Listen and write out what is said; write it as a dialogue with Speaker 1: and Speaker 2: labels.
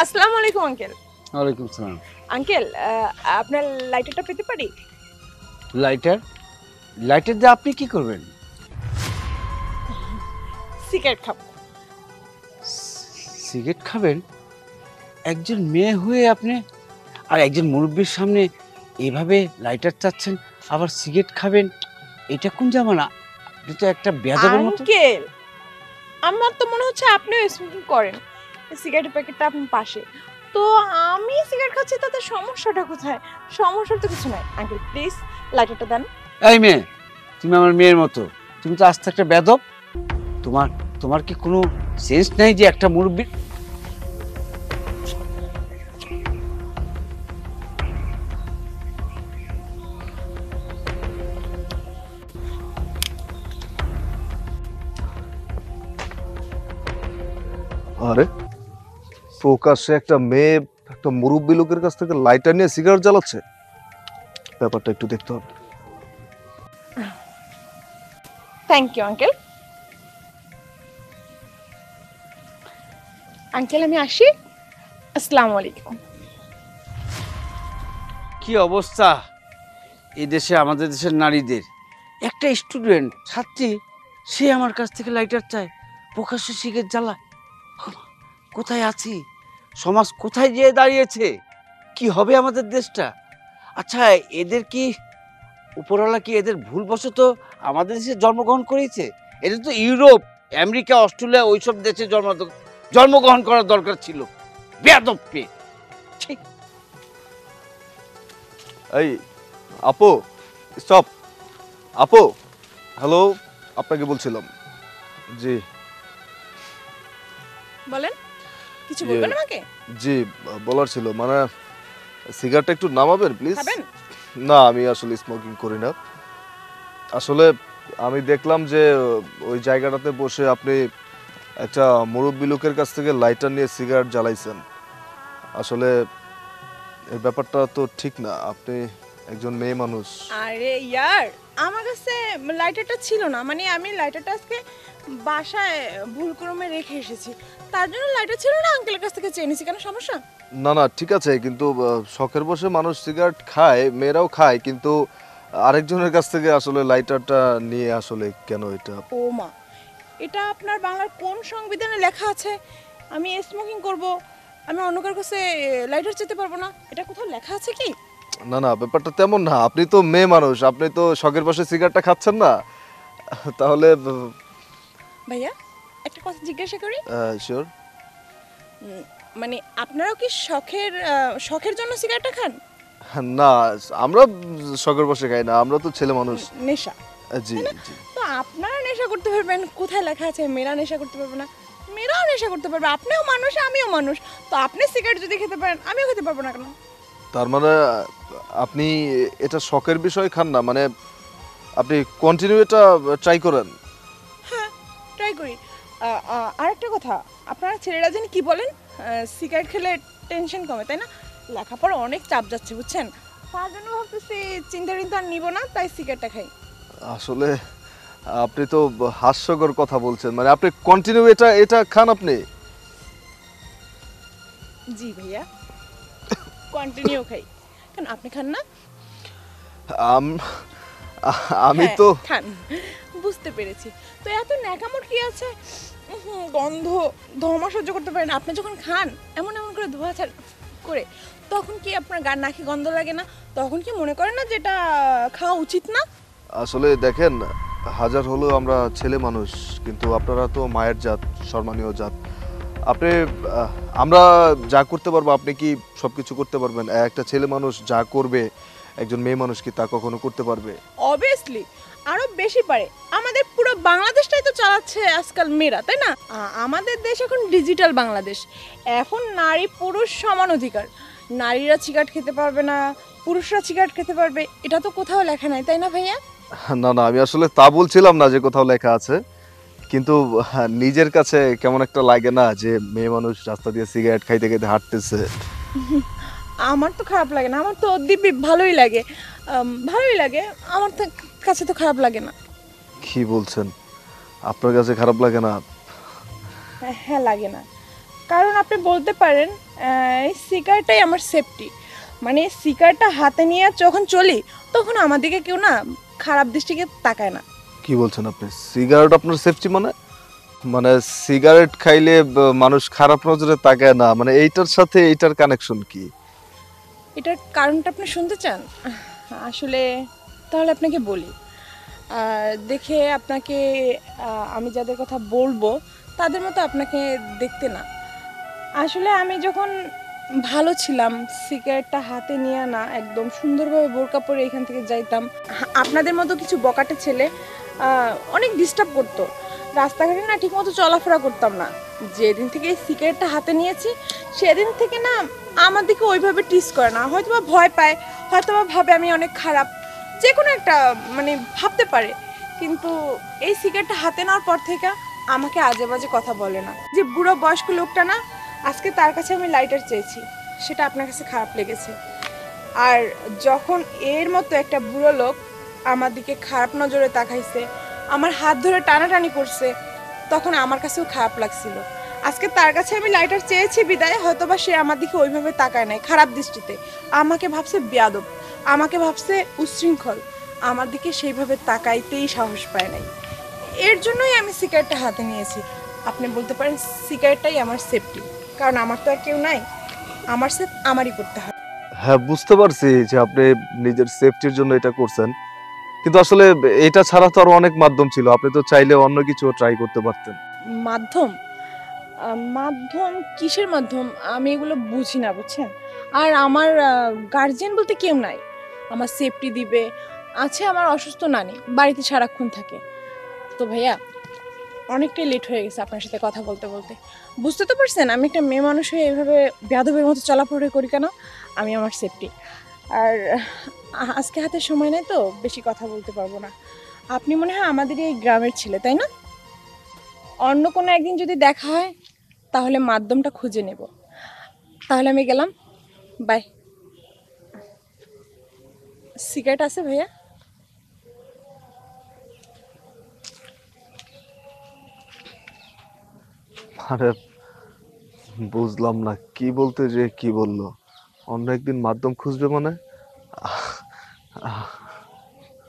Speaker 1: আসসালামু আলাইকুম আঙ্কেল।
Speaker 2: ওয়ালাইকুম সালাম।
Speaker 1: আঙ্কেল আপনার লাইটারটা পেতে পারি?
Speaker 2: লাইটার? লাইটার দিয়ে আপনি কি করবেন?
Speaker 1: সিগারেট খাবো।
Speaker 2: সিগারেট খাবেন? একজন মেয়ে হয়ে আপনি আর একজন মুরব্বির সামনে এভাবে লাইটার চাচ্ছেন, আবার সিগারেট খাবেন? এটা কোন জামানা? আপনি তো একটা বেয়াদবের মতো।
Speaker 1: আঙ্কেল, আমার তো মনে হচ্ছে আপনিও স্মোকিং করেন। সিগারেটের প্যাকেটটা আপনার পাশে। তো আমি সিগারেট খাচ্ছি তাতে সমস্যাটা কোথায়? সমস্যার তো কিছু নাই। আঙ্কেল প্লিজ লাইটারটা দেন।
Speaker 2: এই মেয়ে, তুমি আমার মেয়ের মতো। তুমি তো আস্তে একটা বেয়াদব। তোমার তোমার কি কোনো সেন্স নাই যে একটা মুরব্বি?
Speaker 3: আরে প্রকাশ্যে একটা মেয়ে একটা মুরব্বী লোকের কাছ থেকে লাইটার নিয়ে সিগারেট জ্বালাচ্ছে। ব্যাপারটা একটু দেখতে হবে।
Speaker 1: Thank you uncle. আঙ্কেল আমি আসি। আসসালামু আলাইকুম।
Speaker 2: কি অবস্থা এই দেশে, আমাদের দেশের নারীদের! একটা স্টুডেন্ট ছাত্রী, সে আমার কাছ থেকে লাইটার চায়, প্রকাশ্যে সিগারেট জ্বালায়। কোথায় আছি? সমাজ কোথায় যেয়ে দাঁড়িয়েছে? কি হবে আমাদের দেশটা? আচ্ছা, এদের কি উপরওয়ালা কি এদের ভুলবশত আমাদের দেশে জন্মগ্রহণ করেছে? এদের তো ইউরোপ, আমেরিকা, অস্ট্রেলিয়া ওইসব দেশে জন্মগ্রহণ করার দরকার ছিল। বেয়াদব পেয়ে। ঠিক।
Speaker 3: এই আপু, স্টপ। আপু, হ্যালো, আপনাকে বলছিলাম। জি
Speaker 1: বলেন, কিছু
Speaker 3: ইয়ে,
Speaker 1: বলবেন আমাকে?
Speaker 3: জি, বলার ছিল মানে সিগারেটটা একটু নামাবেন প্লিজ।
Speaker 1: খাবেন?
Speaker 3: না, আমি আসলে স্মোকিং করি না। আসলে আমি দেখলাম যে ওই জায়গাটাতে বসে আপনি একটা মুরব্বী লোকের কাছ থেকে লাইটার নিয়ে সিগারেট জ্বালাইছেন। আসলে এই ব্যাপারটা তো ঠিক না। আপনি একজন মেয়ে মানুষ।
Speaker 1: আরে ইয়ার, আমার কাছে লাইটারটা ছিল না, মানে আমি লাইটারটা আজকে বাসায় ভুলক্রমে রেখে এসেছি, তার জন্য লাইটার ছিল না, আঙ্কেলের কাছ থেকে চেয়ে নিয়েছি। কেন সমস্যা?
Speaker 3: না না, ঠিক আছে, কিন্তু শখের বসে মানুষ সিগারেট খায়, মেয়েরাও খায়, কিন্তু আরেকজনের কাছ থেকে আসলে লাইটারটা নিয়ে আসলে কেন এটা?
Speaker 1: ও মা, এটা আপনার বাংলার কোন সংবিধানে লেখা আছে আমি স্মোকিং করব, আমি অন্য কারো কাছে লাইটার চেতে পারবো না? এটা কোথাও লেখা আছে কি?
Speaker 3: না না, ব্যাপারটা তেমন না। আপনি তো মেয়ে মানুষ, আপনি তো শখের বসে সিগারেটটা খাচ্ছেন না। তাহলে
Speaker 1: ভাইয়া একটা কথা জিজ্ঞাসা করি,
Speaker 3: শিওর।
Speaker 1: মানে আপনারাও কি শখের জন্য সিগারেটটা খান?
Speaker 3: না, আমরা শখের বসে খাই না, আমরা তো ছেলে মানুষ।
Speaker 1: নেশা?
Speaker 3: জি জি।
Speaker 1: তো আপনারা নেশা করতে পারবেন, কোথায় লেখা আছে মেয়েরা নেশা করতে পারবে না? মেয়েরাও নেশা করতে পারবে, আপনিও মানুষ আমিও মানুষ। তো আপনি সিগারেট যদি খেতে পারেন আমিও খেতে পারবো না কেন?
Speaker 3: তার মানে আপনি এটা শখের বিষয় খান না, মানে আপনি কন্টিনিউ এটা ট্রাই করেন?
Speaker 1: হ্যাঁ, ট্রাই করি। আর একটা কথা, আপনারা ছেলেরা জানি কি বলেন, সিগারেট খেলে টেনশন কমে, তাই না? লেখাপড়া অনেক চাপ যাচ্ছে বুঝছেন, তার জন্য ভাবতেছি চিন্তা আর নিব না, তাই সিগারেটটা খাই।
Speaker 3: আসলে আপনি তো হাস্যকর কথা বলছেন, মানে আপনি কন্টিনিউ এটা এটা খান আপনি?
Speaker 1: জি ভাইয়া, কন্টিনিউ খাই। কেন আপনি খান না?
Speaker 3: আম- আমি
Speaker 1: হ্যাঁ,
Speaker 3: তো
Speaker 1: খান, বুঝতে পেরেছি। তো এত ন্যাকামোর কি আছে? গন্ধ, ধোঁয়া সহ্য করতে পারেন, আপনি যখন খান এমন এমন করে ধোঁয়া করে, তখন কি আপনার গান নাকি গন্ধ লাগে না? তখন কি মনে করেন না যেটা খাওয়া উচিত না?
Speaker 3: আসলে দেখেন, হাজার হলেও আমরা ছেলে মানুষ, কিন্তু আপনারা তো মায়ের জাত, সম্মানীয় জাত। আপনি আমরা যা করতে পারবো আপনি কি সবকিছু করতে পারবেন? একটা ছেলে মানুষ যা করবে একজন মেয়ে মানুষ কি তা কখনো করতে পারবে?
Speaker 1: অবভিয়াসলি আরো বেশি পারে। আমাদের পুরো বাংলাদেশটাই তো চালাচ্ছে আজকাল মেয়েরা, তাই না? আমাদের দেশ এখন ডিজিটাল বাংলাদেশ। এখন নারী পুরুষ সমান অধিকার। নারীরা সিগারেট খেতে পারবে না, পুরুষরা সিগারেট খেতে পারবে, এটা তো কোথাও লেখা নাই, তাই না ভাইয়া?
Speaker 3: না না, আমি আসলে তা বলছিলাম না যে কোথাও লেখা আছে, কিন্তু নিজের কাছে কেমন একটা লাগে না যে মেয়ে মানুষ রাস্তা দিয়ে সিগারেট খাইতে খাইতে হাঁটতেছে?
Speaker 1: আমার তো খারাপ লাগে না, আমার তো দিব্যি ভালোই লাগে। ভালোই লাগে, আমার তো কাছে তো খারাপ লাগে না।
Speaker 3: কি বলছেন? আপনার কাছে খারাপ লাগে না?
Speaker 1: হ্যাঁ লাগে না, কারণ আপনি বলতে পারেন এই সিগারেটটাই আমার সেফটি। মানে সিগারেটটা হাতে নিয়ে যখন চলি তখন আমার দিকে কেউ না খারাপ দৃষ্টিকে তাকায় না।
Speaker 3: কি বলছেন আপনি? সিগারেট আপনার সেফটি মানে? মানে সিগারেট খাইলে মানুষ খারাপ নজরে তাকায় না, মানে এইটার সাথে এইটার কানেকশন কি?
Speaker 1: এটার কারণটা আপনি শুনতে চান? আসলে তাহলে আপনাকে বলি। দেখে আপনাকে আমি যাদের কথা বলবো তাদের মতো আপনাকে দেখতে না। আসলে আমি যখন ভালো ছিলাম সিগারেটটা হাতে নিয়ে না একদম সুন্দরভাবে বোরকা পরে এখান থেকে যাইতাম। আপনাদের মতো কিছু বকাটে ছেলে অনেক ডিস্টার্ব করতো, রাস্তাঘাটে না ঠিকমতো চলাফেরা করতাম না। যেদিন থেকে এই সিগারেটটা হাতে নিয়েছি সেদিন থেকে না আমার দিকে ওইভাবে টিস করে না, হয়তো বা ভয় পায়, হয়তো বা ভাবে আমি অনেক খারাপ, যে কোনো একটা মানে ভাবতে পারে। কিন্তু এই সিগারেটটা হাতে নেওয়ার পর থেকে আমাকে আজে বাজে কথা বলে না। যে বুড়ো বয়স্ক লোকটা না, আজকে তার কাছে আমি লাইটার চেয়েছি, সেটা আপনার কাছে খারাপ লেগেছে। আর যখন এর মতো একটা বুড়ো লোক আমার দিকে খারাপ নজরে তাকাইছে, আমার হাত ধরে টানাটানি করছে, তখন আমার কাছেও খারাপ লাগছিল। আজকে তার কাছে আমি লাইটার চেয়েছি বিদায় হয়তো বা সে আমার দিকে ওইভাবে তাকায় নাই খারাপ দৃষ্টিতে, আমাকে ভাবছে বেয়াদব, আমাকে ভাবছে উচ্ছৃঙ্খল, আমার দিকে সেইভাবে তাকাইতেই সাহস পায় নাই। এর জন্যই আমি সিগারেটটা হাতে নিয়েছি। আপনি বলতে পারেন সিগারেটটাই আমার সেফটি, কারণ আমার তো আর কেউ নাই, আমার সেফ আমারই করতে হয়।
Speaker 3: হ্যাঁ, বুঝতে পারছি যে আপনি নিজের সেফটির জন্য এটা করছেন, কিন্তু আসলে এটা ছাড়া তো আরো অনেক মাধ্যম ছিল, আপনি তো চাইলে অন্য কিছু ট্রাই করতে পারতেন।
Speaker 1: মাধ্যম? মাধ্যম কিসের মাধ্যম? আমি এগুলো বুঝি না বুঝছেন। আর আমার গার্জিয়ান বলতে কেউ নাই আমার সেফটি দিবে। আছে আমার অসুস্থ নানি, বাড়িতে সারাক্ষণ থাকে। তো ভাইয়া অনেকটাই লেট হয়ে গেছে আপনার সাথে কথা বলতে বলতে। বুঝতে তো পারছেন আমি একটা মেয়ে মানুষ হয়ে এভাবে বেয়াদবের মতো চলাফেরা করি কেন? আমি আমার সেফটি। আর আজকে হাতে সময় নেই তো বেশি কথা বলতে পারবো না। আপনি মনে হয় আমাদের এই গ্রামের ছেলে, তাই না? অন্য কোনো একদিন যদি দেখা হয় তাহলে মাধ্যমটা খুঁজে নেব। তাহলে আমি গেলাম, বাই। সিগারেট আছে ভাইয়া?
Speaker 3: আরে বুঝলাম না কি বলতে, যে কি বললো অন্য একদিন মাধ্যম খুঁজবে মানে?